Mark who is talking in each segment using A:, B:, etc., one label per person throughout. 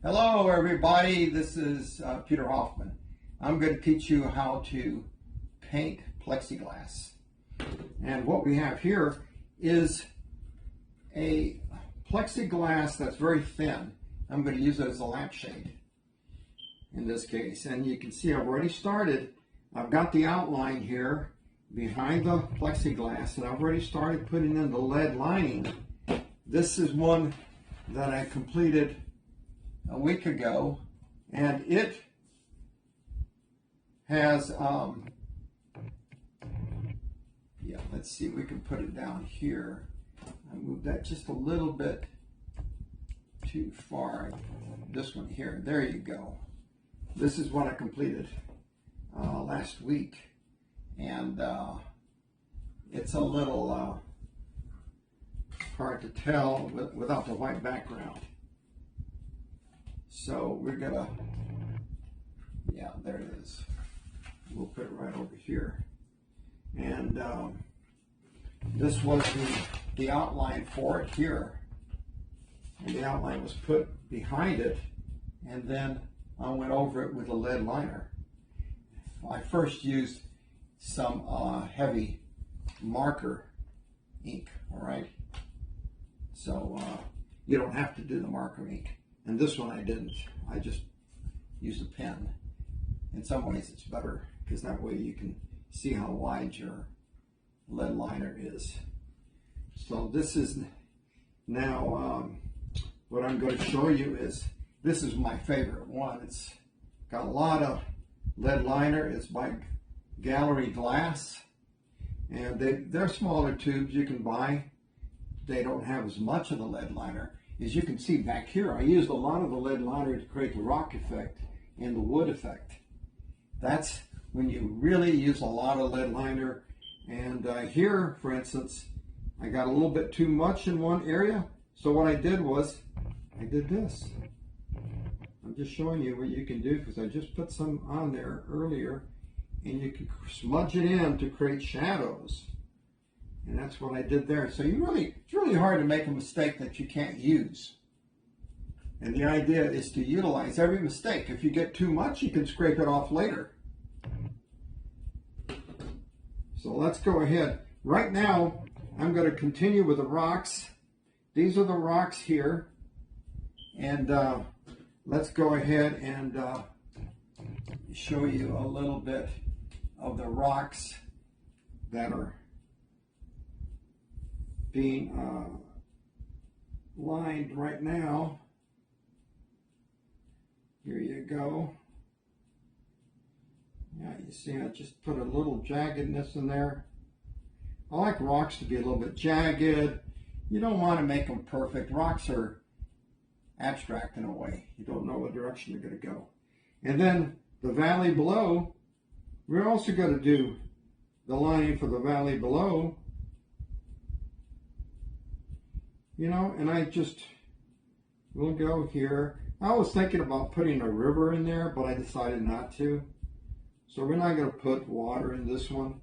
A: Hello everybody, this is Peter Hoffman. I'm going to teach you how to paint plexiglass. And what we have here is a plexiglass that's very thin. I'm going to use it as a lampshade in this case. And you can see I've already started. I've got the outline here behind the plexiglass, and I've already started putting in the lead lining. This is one that I completed a week ago, and it has let's see, we can put it down here. I moved that just a little bit too far. This one here, there you go. This is what I completed last week, and it's a little hard to tell without the white background. So we're gonna, yeah, there it is. We'll put it right over here. And this was the outline for it here. And the outline was put behind it, and then I went over it with a lead liner. I first used some heavy marker ink, all right? So you don't have to do the marker ink. And this one I didn't. I just used a pen. In some ways it's better, because that way you can see how wide your lead liner is. So this is now what I'm going to show you is, this is my favorite one. It's got a lot of lead liner. It's by Gallery Glass, and they're smaller tubes you can buy. They don't have as much of the lead liner. As you can see back here, I used a lot of the lead liner to create the rock effect and the wood effect. That's when you really use a lot of lead liner. And here, for instance, I got a little bit too much in one area. So what I did was, I did this. I'm just showing you what you can do, because I just put some on there earlier, and you can smudge it in to create shadows. And that's what I did there. So it's really hard to make a mistake that you can't use. And the idea is to utilize every mistake. If you get too much, you can scrape it off later. So let's go ahead. Right now, I'm going to continue with the rocks. These are the rocks here. And let's go ahead and show you a little bit of the rocks that are being lined right now. Here you go. Yeah, you see I just put a little jaggedness in there. I like rocks to be a little bit jagged. You don't want to make them perfect. Rocks are abstract in a way. You don't know what direction they're going to go. And then the valley below, we're also going to do the lining for the valley below. You know, and I just will go here. I was thinking about putting a river in there, but I decided not to. So we're not going to put water in this one.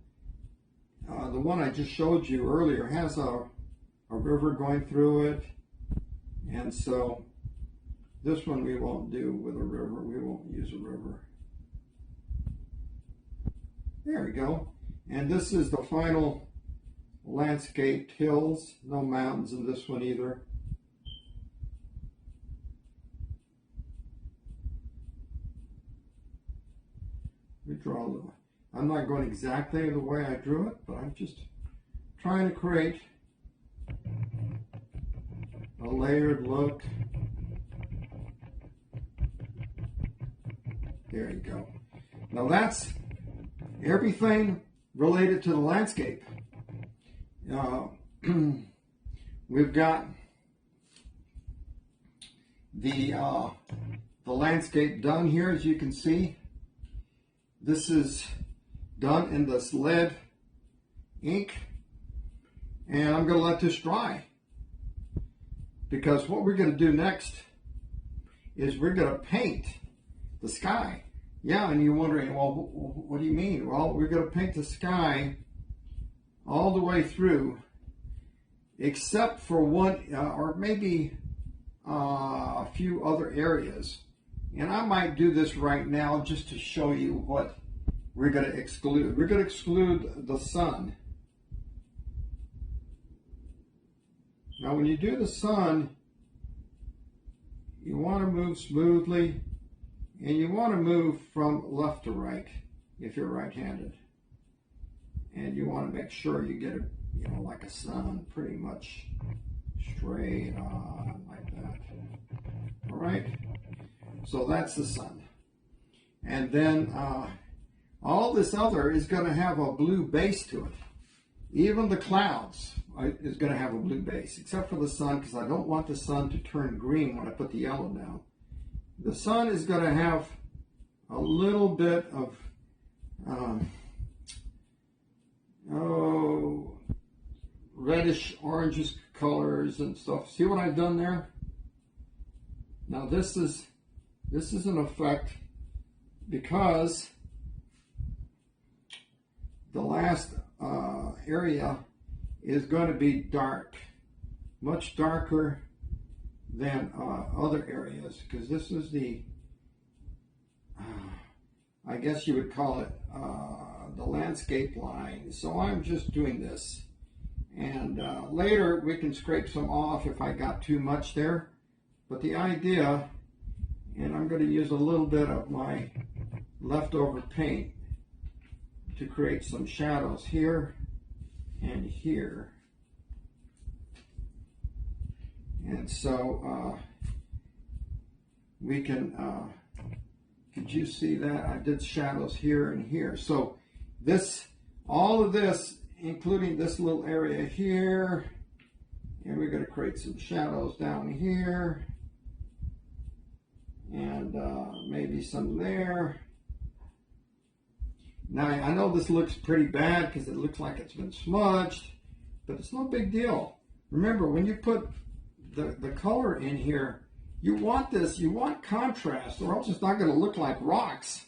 A: The one I just showed you earlier has a river going through it. And so this one we won't do with a river. We won't use a river. There we go. And this is the final landscaped hills. No mountains in this one either. We draw a little. I'm not going exactly the way I drew it, but I'm just trying to create a layered look. There you go. Now that's everything related to the landscape. We've got the landscape done here, as you can see. This is done in this lead ink, and I'm going to let this dry, because what we're going to do next is we're going to paint the sky. Yeah, and you're wondering, well, what do you mean? Well, we're going to paint the sky all the way through, except for one, or maybe a few other areas. And I might do this right now just to show you what we're going to exclude. We're going to exclude the sun. Now when you do the sun, you want to move smoothly, and you want to move from left to right if you're right-handed. And you want to make sure you get it, you know, like a sun, pretty much straight on like that. All right? So that's the sun. And then all this other is going to have a blue base to it. Even the clouds is going to have a blue base, except for the sun, because I don't want the sun to turn green when I put the yellow down. The sun is going to have a little bit of reddish, orangish colors and stuff. See what I've done there? Now this is an effect because the last area is going to be dark, much darker than other areas, because this is the, I guess you would call it the landscape line. So I'm just doing this, and later we can scrape some off if I got too much there. But the idea, and I'm going to use a little bit of my leftover paint to create some shadows here and here. And so we can, could you see that? I did shadows here and here. So this, all of this, including this little area here, and we're going to create some shadows down here, and maybe some there. Now, I know this looks pretty bad because it looks like it's been smudged, but it's no big deal. Remember, when you put the color in here, you want this, you want contrast, or else it's not going to look like rocks.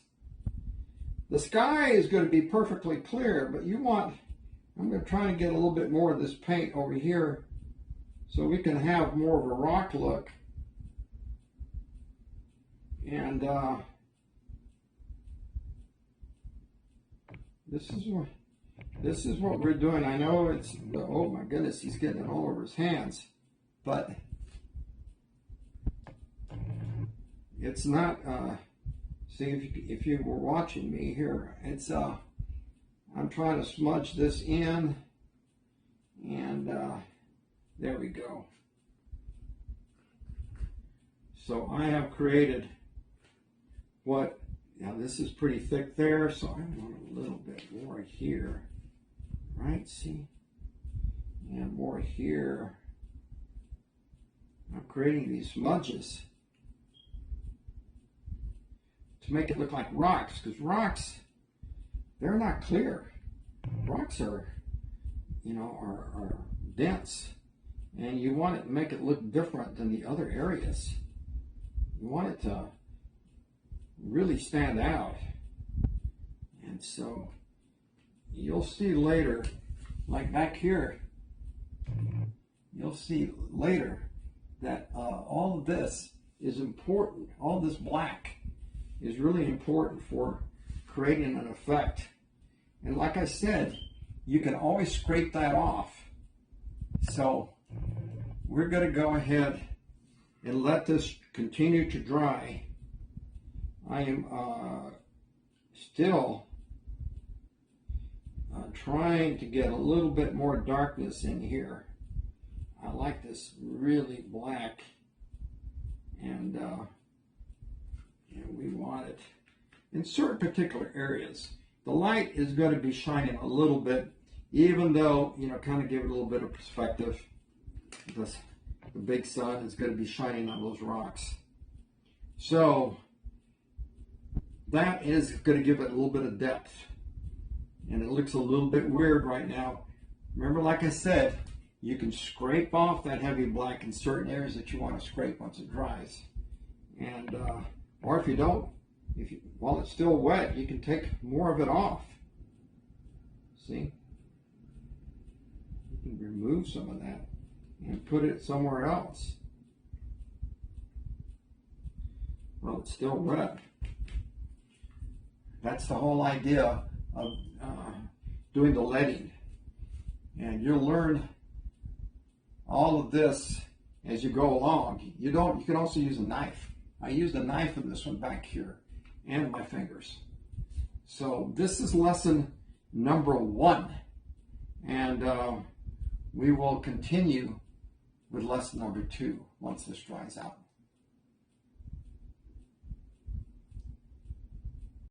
A: The sky is going to be perfectly clear, but you want, I'm going to try and get a little bit more of this paint over here so we can have more of a rock look. And this is what we're doing. I know it's, oh my goodness, he's getting it all over his hands, but it's not, see, if you were watching me here, it's, I'm trying to smudge this in, and there we go. So I have created what, now this is pretty thick there, so I want a little bit more here, right, see, and more here. I'm creating these smudges to make it look like rocks, because rocks, they're not clear. Rocks are, you know, are dense, and you want it to make it look different than the other areas. You want it to really stand out. And so you'll see later, like back here, you'll see later that all of this is important. All this black is really important for creating an effect. And like I said, you can always scrape that off. So we're going to go ahead and let this continue to dry. I am still trying to get a little bit more darkness in here. I like this really black, and we want it in certain particular areas. The light is going to be shining a little bit, even though, you know, kind of give it a little bit of perspective. The big sun is going to be shining on those rocks. So that is going to give it a little bit of depth. And it looks a little bit weird right now. Remember, like I said, you can scrape off that heavy black in certain areas that you want to scrape once it dries. And, or if you don't, while it's still wet, you can take more of it off. See? You can remove some of that and put it somewhere else. Well, it's still red. That's the whole idea of doing the leading. And you'll learn all of this as you go along. You can also use a knife. I used a knife in this one back here and my fingers. So this is lesson number 1. And we will continue with lesson number 2 once this dries out.